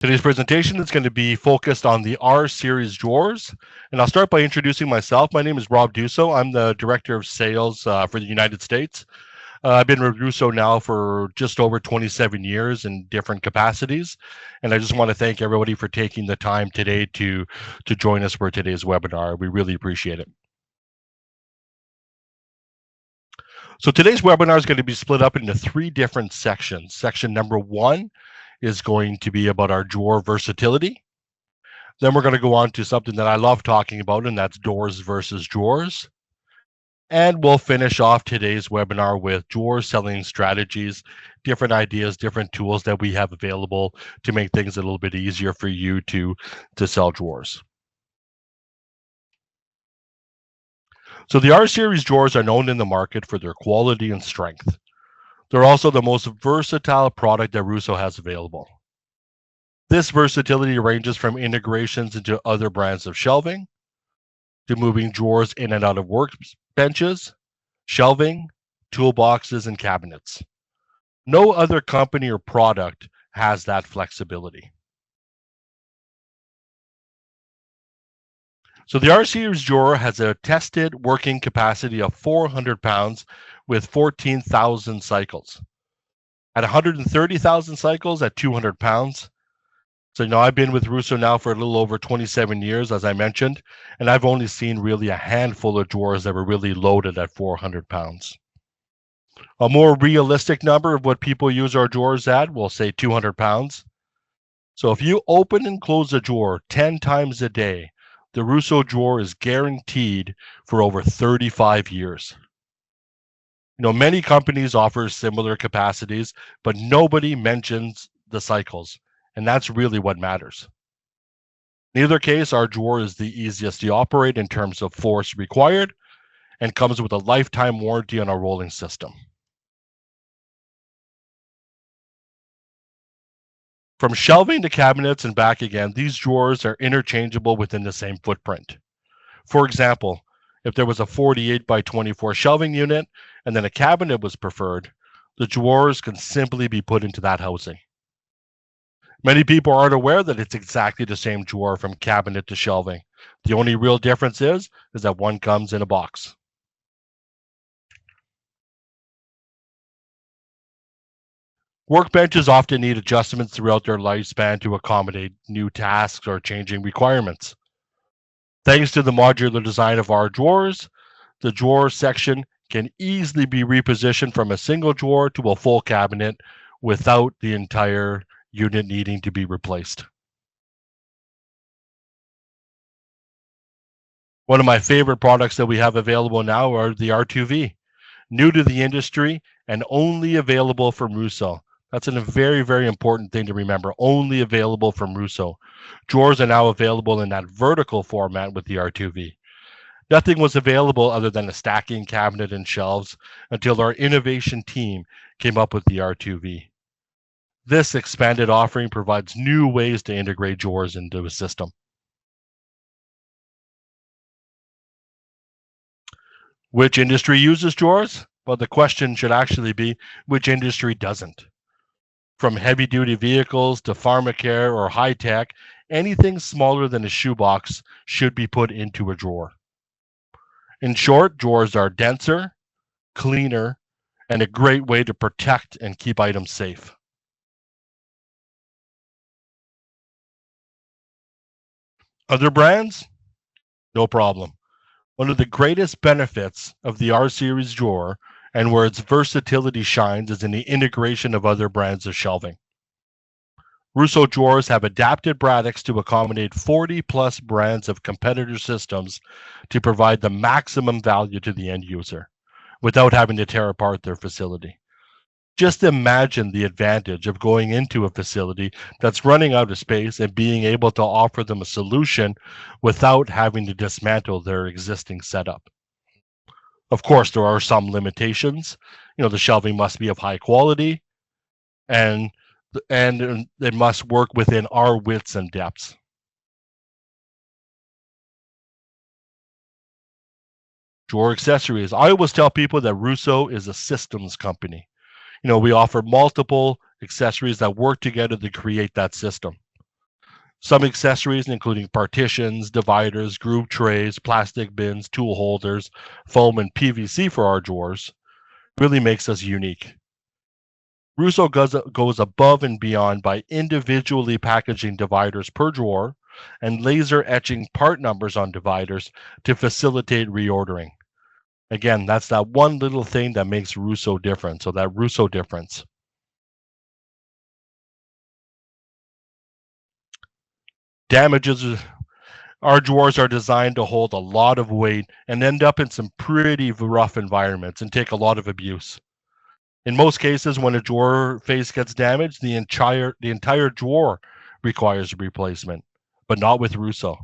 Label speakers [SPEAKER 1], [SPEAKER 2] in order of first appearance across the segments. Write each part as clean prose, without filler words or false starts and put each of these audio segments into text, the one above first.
[SPEAKER 1] Today's presentation is going to be focused on the R series drawers, and I'll start by introducing myself. My name is Rousseau. I'm the Director of Sales for the United States. I've been with Rousseau now for just over 27 years in different capacities, and I just want to thank everybody for taking the time today to join us for today's webinar. We really appreciate it. So today's webinar is going to be split up into 3 different sections. Section number 1 is going to be about our drawer versatility. Then we're going to go on to something that I love talking about, and that's doors versus drawers. And we'll finish off today's webinar with drawer selling strategies, different ideas, different tools that we have available to make things a little bit easier for you to sell drawers. So the R series drawers are known in the market for their quality and strength. They're also the most versatile product that Rousseau has available. This versatility ranges from integrations into other brands of shelving, to moving drawers in and out of workbenches, shelving, toolboxes, and cabinets. No other company or product has that flexibility. So the R series drawer has a tested working capacity of 400 pounds with 14,000 cycles. At 130,000 cycles at 200 pounds. So I've been with Rousseau now for a little over 27 years, as I mentioned, and I've only seen really a handful of drawers that were really loaded at 400 pounds. A more realistic number of what people use our drawers at, we'll say 200 pounds. So if you open and close a drawer 10 times a day, the Rousseau drawer is guaranteed for over 35 years. Many companies offer similar capacities, but nobody mentions the cycles, and that's really what matters. In either case, our drawer is the easiest to operate in terms of force required and comes with a lifetime warranty on our rolling system. From shelving to cabinets and back again, these drawers are interchangeable within the same footprint. For example, if there was a 48 by 24 shelving unit and then a cabinet was preferred, the drawers can simply be put into that housing. Many people aren't aware that it's exactly the same drawer from cabinet to shelving. The only real difference is that one comes in a box. Workbenches often need adjustments throughout their lifespan to accommodate new tasks or changing requirements. Thanks to the modular design of our drawers, the drawer section can easily be repositioned from a single drawer to a full cabinet without the entire unit needing to be replaced. One of my favorite products that we have available now are the R2V, new to the industry and only available from Rousseau. That's a very, very important thing to remember, only available from Rousseau. Drawers are now available in that vertical format with the R2V. Nothing was available other than a stacking cabinet and shelves until our innovation team came up with the R2V. This expanded offering provides new ways to integrate drawers into a system. Which industry uses drawers? Well, the question should actually be, which industry doesn't? From heavy-duty vehicles to pharmacare or high-tech, anything smaller than a shoebox should be put into a drawer. In short, drawers are denser, cleaner, and a great way to protect and keep items safe. Other brands? No problem. One of the greatest benefits of the R series drawer and where its versatility shines is in the integration of other brands of shelving. Rousseau drawers have adapted brackets to accommodate 40+ brands of competitor systems to provide the maximum value to the end user without having to tear apart their facility. Just imagine the advantage of going into a facility that's running out of space and being able to offer them a solution without having to dismantle their existing setup. Of course, there are some limitations. The shelving must be of high quality and it must work within our widths and depths. Drawer accessories. I always tell people that Rousseau is a systems company. We offer multiple accessories that work together to create that system. Some accessories, including partitions, dividers, groove trays, plastic bins, tool holders, foam, and PVC for our drawers, really makes us unique. Rousseau goes above and beyond by individually packaging dividers per drawer and laser etching part numbers on dividers to facilitate reordering. Again, that's that one little thing that makes Rousseau different. So that Rousseau difference. Damages. Our drawers are designed to hold a lot of weight and end up in some pretty rough environments and take a lot of abuse. In most cases, when a drawer face gets damaged, the entire drawer requires a replacement, but not with Rousseau.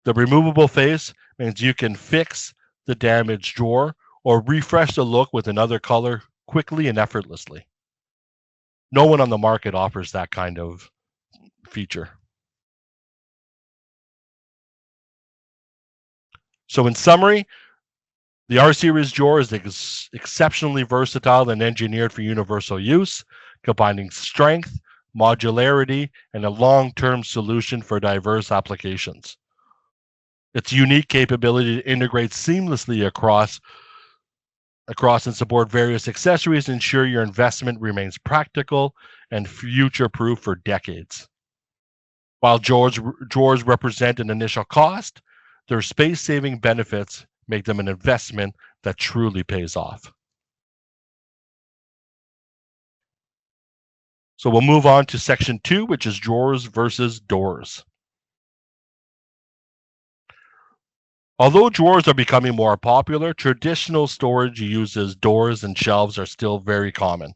[SPEAKER 1] The removable face means you can fix the damaged drawer or refresh the look with another color quickly and effortlessly. No one on the market offers that kind of feature. So in summary, the R-Series drawer is exceptionally versatile and engineered for universal use, combining strength, modularity, and a long-term solution for diverse applications. Its unique capability to integrate seamlessly across and support various accessories ensure your investment remains practical and future-proof for decades. While drawers represent an initial cost, their space-saving benefits make them an investment that truly pays off. So we'll move on to section 2, which is drawers versus doors. Although drawers are becoming more popular, traditional storage uses doors and shelves are still very common.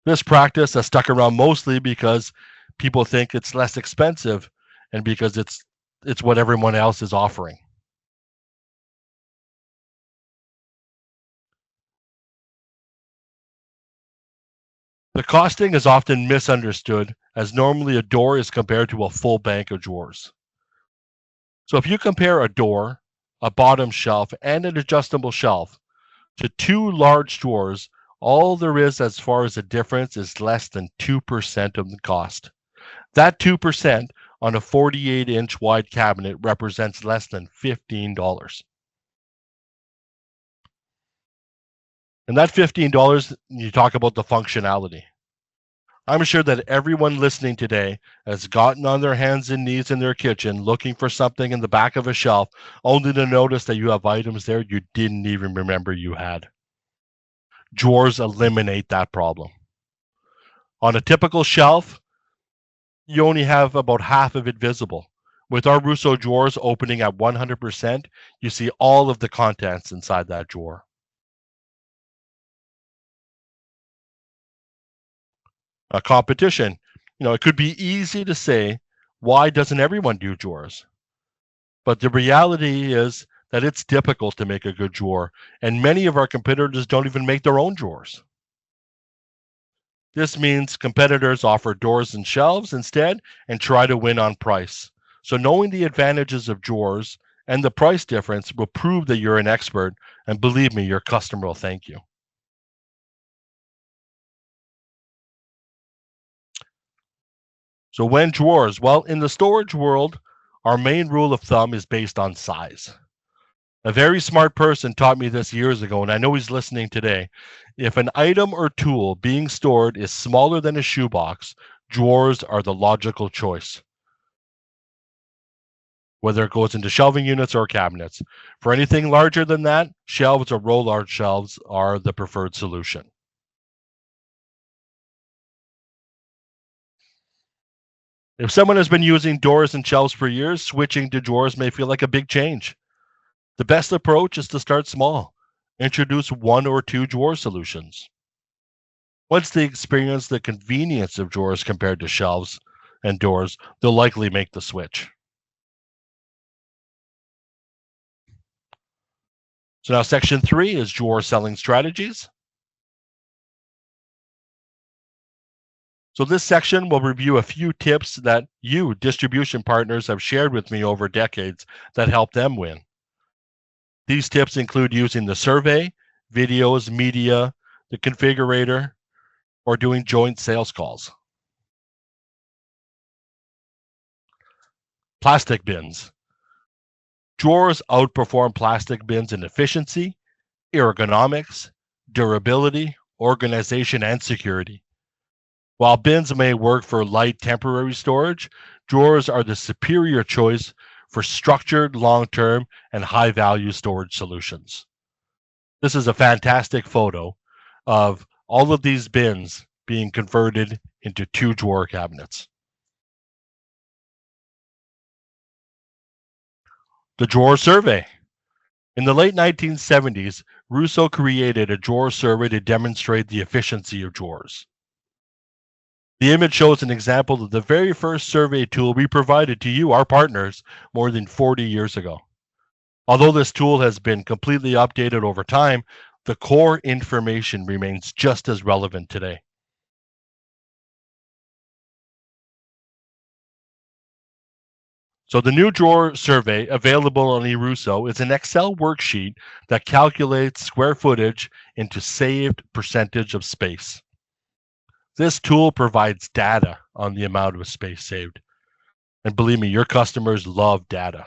[SPEAKER 1] This practice has stuck around mostly because people think it's less expensive and because it's what everyone else is offering. The costing is often misunderstood, as normally a door is compared to a full bank of drawers. So if you compare a door, a bottom shelf, and an adjustable shelf to two large drawers, all there is as far as a difference is less than 2% of the cost. That 2% on a 48-inch wide cabinet represents less than $15. And that $15, you talk about the functionality. I'm sure that everyone listening today has gotten on their hands and knees in their kitchen looking for something in the back of a shelf, only to notice that you have items there you didn't even remember you had. Drawers eliminate that problem. On a typical shelf, you only have about half of it visible. With our Rousseau drawers opening at 100%, you see all of the contents inside that drawer. A competition. It could be easy to say, why doesn't everyone do drawers? But the reality is that it's difficult to make a good drawer, and many of our competitors don't even make their own drawers. This means competitors offer doors and shelves instead and try to win on price. So knowing the advantages of drawers and the price difference will prove that you're an expert, and believe me, your customer will thank you. So when drawers? Well, in the storage world, our main rule of thumb is based on size. A very smart person taught me this years ago, and I know he's listening today. If an item or tool being stored is smaller than a shoebox, drawers are the logical choice, whether it goes into shelving units or cabinets. For anything larger than that, shelves or roll art shelves are the preferred solution. If someone has been using doors and shelves for years, switching to drawers may feel like a big change. The best approach is to start small. Introduce one or two drawer solutions. Once they experience the convenience of drawers compared to shelves and doors, they'll likely make the switch. So now section 3 is drawer selling strategies. So this section will review a few tips that you, distribution partners, have shared with me over decades that help them win. These tips include using the survey, videos, media, the configurator, or doing joint sales calls. Plastic bins. Drawers outperform plastic bins in efficiency, ergonomics, durability, organization, and security. While bins may work for light temporary storage, drawers are the superior choice for structured, long-term, and high-value storage solutions. This is a fantastic photo of all of these bins being converted into 2-drawer cabinets. The drawer survey. In the late 1970s, Rousseau created a drawer survey to demonstrate the efficiency of drawers. The image shows an example of the very first survey tool we provided to you, our partners, more than 40 years ago. Although this tool has been completely updated over time, the core information remains just as relevant today. So the new drawer survey available on eRousseau is an Excel worksheet that calculates square footage into saved percentage of space. This tool provides data on the amount of space saved. And believe me, your customers love data.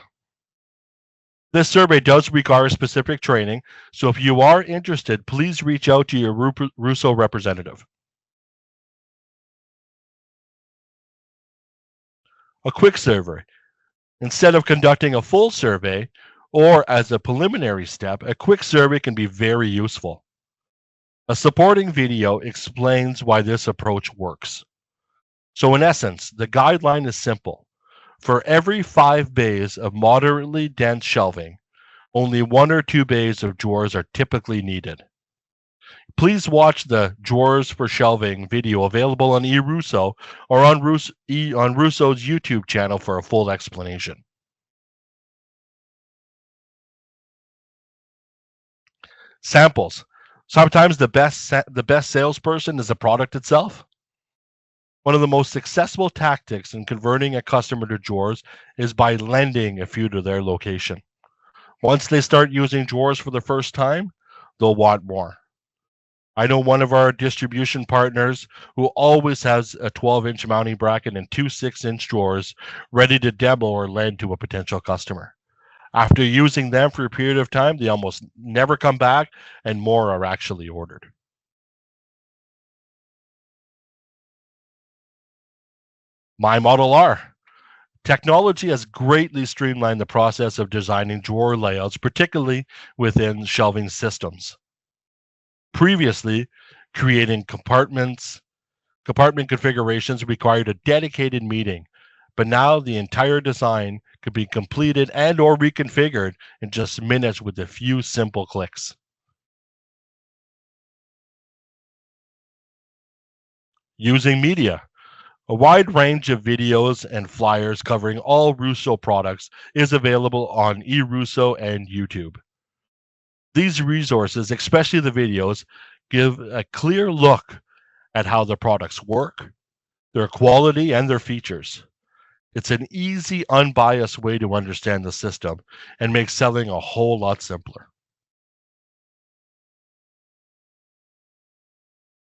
[SPEAKER 1] This survey does require specific training, so if you are interested, please reach out to your Rousseau representative. A quick survey. Instead of conducting a full survey, or as a preliminary step, a quick survey can be very useful. A supporting video explains why this approach works. So in essence, the guideline is simple. For every 5 bays of moderately dense shelving, only 1 or 2 bays of drawers are typically needed. Please watch the Drawers for Shelving video available on eRousseau or on Rousseau's YouTube channel for a full explanation. Samples. Sometimes the best salesperson is the product itself. One of the most successful tactics in converting a customer to drawers is by lending a few to their location. Once they start using drawers for the first time, they'll want more. I know one of our distribution partners who always has a 12-inch mounting bracket and 2 6-inch drawers ready to demo or lend to a potential customer. After using them for a period of time, they almost never come back and more are actually ordered. My Model R. Technology has greatly streamlined the process of designing drawer layouts, particularly within shelving systems. Previously, creating compartment configurations required a dedicated meeting, but now the entire design could be completed and or reconfigured in just minutes with a few simple clicks. Using media. A wide range of videos and flyers covering all Rousseau products is available on eRousseau and YouTube. These resources, especially the videos, give a clear look at how the products work, their quality, and their features. It's an easy, unbiased way to understand the system and makes selling a whole lot simpler.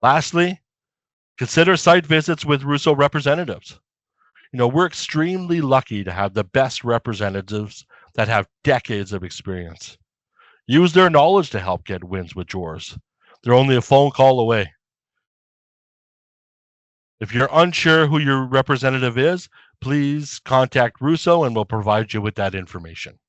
[SPEAKER 1] Lastly, consider site visits with Rousseau representatives. We're extremely lucky to have the best representatives that have decades of experience. Use their knowledge to help get wins with drawers. They're only a phone call away. If you're unsure who your representative is, please contact Rousseau and we'll provide you with that information.